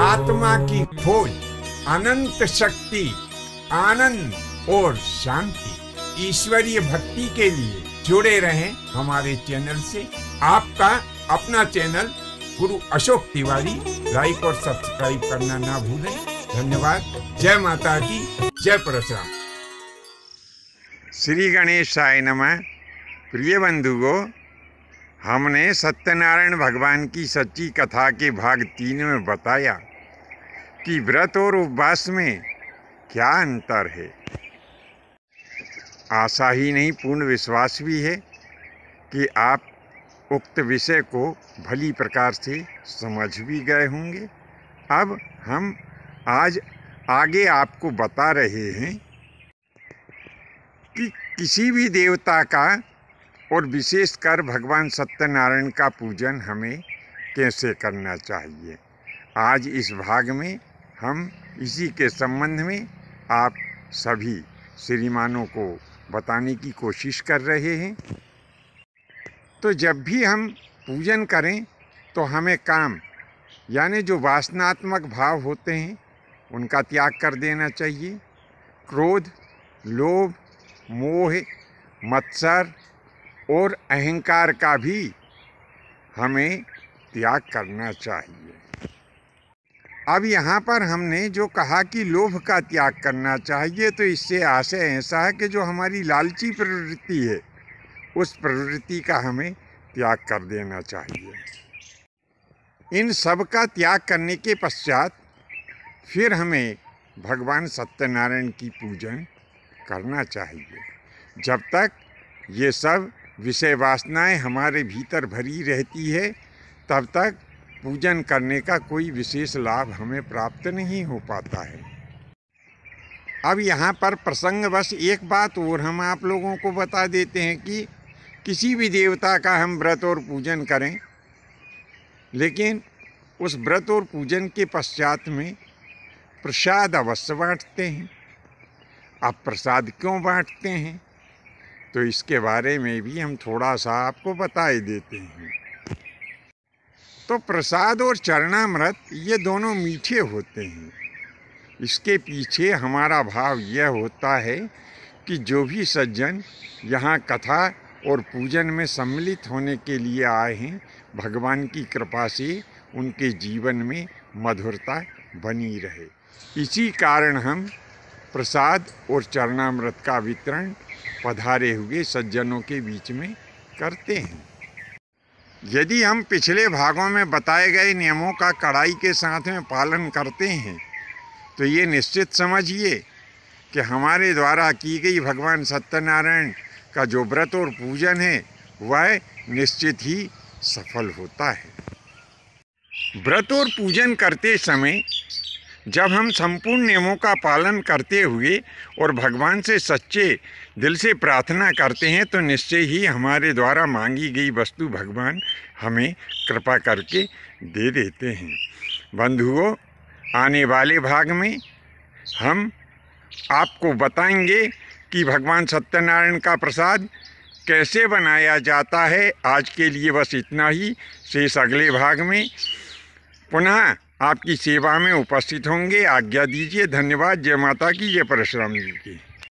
आत्मा की खोज, अनंत शक्ति, आनंद और शांति, ईश्वरीय भक्ति के लिए जुड़े रहें हमारे चैनल से। आपका अपना चैनल गुरु अशोक तिवारी, लाइक और सब्सक्राइब करना ना भूलें। धन्यवाद। जय माता की, जय परशुराम। श्री गणेशाय नमः। प्रिय बंधुओं, हमने सत्यनारायण भगवान की सच्ची कथा के भाग 3 में बताया कि व्रत और उपवास में क्या अंतर है। आशा ही नहीं, पूर्ण विश्वास भी है कि आप उक्त विषय को भली प्रकार से समझ भी गए होंगे। अब हम आज आगे आपको बता रहे हैं कि किसी भी देवता का और विशेषकर भगवान सत्यनारायण का पूजन हमें कैसे करना चाहिए। आज इस भाग में हम इसी के संबंध में आप सभी श्रीमानों को बताने की कोशिश कर रहे हैं। तो जब भी हम पूजन करें तो हमें काम यानी जो वासनात्मक भाव होते हैं उनका त्याग कर देना चाहिए। क्रोध, लोभ, मोह, मत्सर और अहंकार का भी हमें त्याग करना चाहिए। अब यहाँ पर हमने जो कहा कि लोभ का त्याग करना चाहिए, तो इससे आशय ऐसा है कि जो हमारी लालची प्रवृत्ति है उस प्रवृत्ति का हमें त्याग कर देना चाहिए। इन सब का त्याग करने के पश्चात फिर हमें भगवान सत्यनारायण की पूजन करना चाहिए। जब तक ये सब विषय वासनाएं हमारे भीतर भरी रहती है तब तक पूजन करने का कोई विशेष लाभ हमें प्राप्त नहीं हो पाता है। अब यहाँ पर प्रसंगवश एक बात और हम आप लोगों को बता देते हैं कि किसी भी देवता का हम व्रत और पूजन करें, लेकिन उस व्रत और पूजन के पश्चात में प्रसाद अवश्य बांटते हैं। अब प्रसाद क्यों बांटते हैं तो इसके बारे में भी हम थोड़ा सा आपको बता देते हैं। तो प्रसाद और चरणामृत ये दोनों मीठे होते हैं। इसके पीछे हमारा भाव यह होता है कि जो भी सज्जन यहाँ कथा और पूजन में सम्मिलित होने के लिए आए हैं, भगवान की कृपा से उनके जीवन में मधुरता बनी रहे। इसी कारण हम प्रसाद और चरणामृत का वितरण पधारे हुए सज्जनों के बीच में करते हैं। यदि हम पिछले भागों में बताए गए नियमों का कड़ाई के साथ में पालन करते हैं तो ये निश्चित समझिए कि हमारे द्वारा की गई भगवान सत्यनारायण का जो व्रत और पूजन है वह निश्चित ही सफल होता है। व्रत और पूजन करते समय जब हम संपूर्ण नियमों का पालन करते हुए और भगवान से सच्चे दिल से प्रार्थना करते हैं तो निश्चय ही हमारे द्वारा मांगी गई वस्तु भगवान हमें कृपा करके दे देते हैं। बंधुओं, आने वाले भाग में हम आपको बताएंगे कि भगवान सत्यनारायण का प्रसाद कैसे बनाया जाता है। आज के लिए बस इतना ही। शेष अगले भाग में पुनः आपकी सेवा में उपस्थित होंगे। आज्ञा दीजिए। धन्यवाद। जय माता की, जय परशुराम जी की।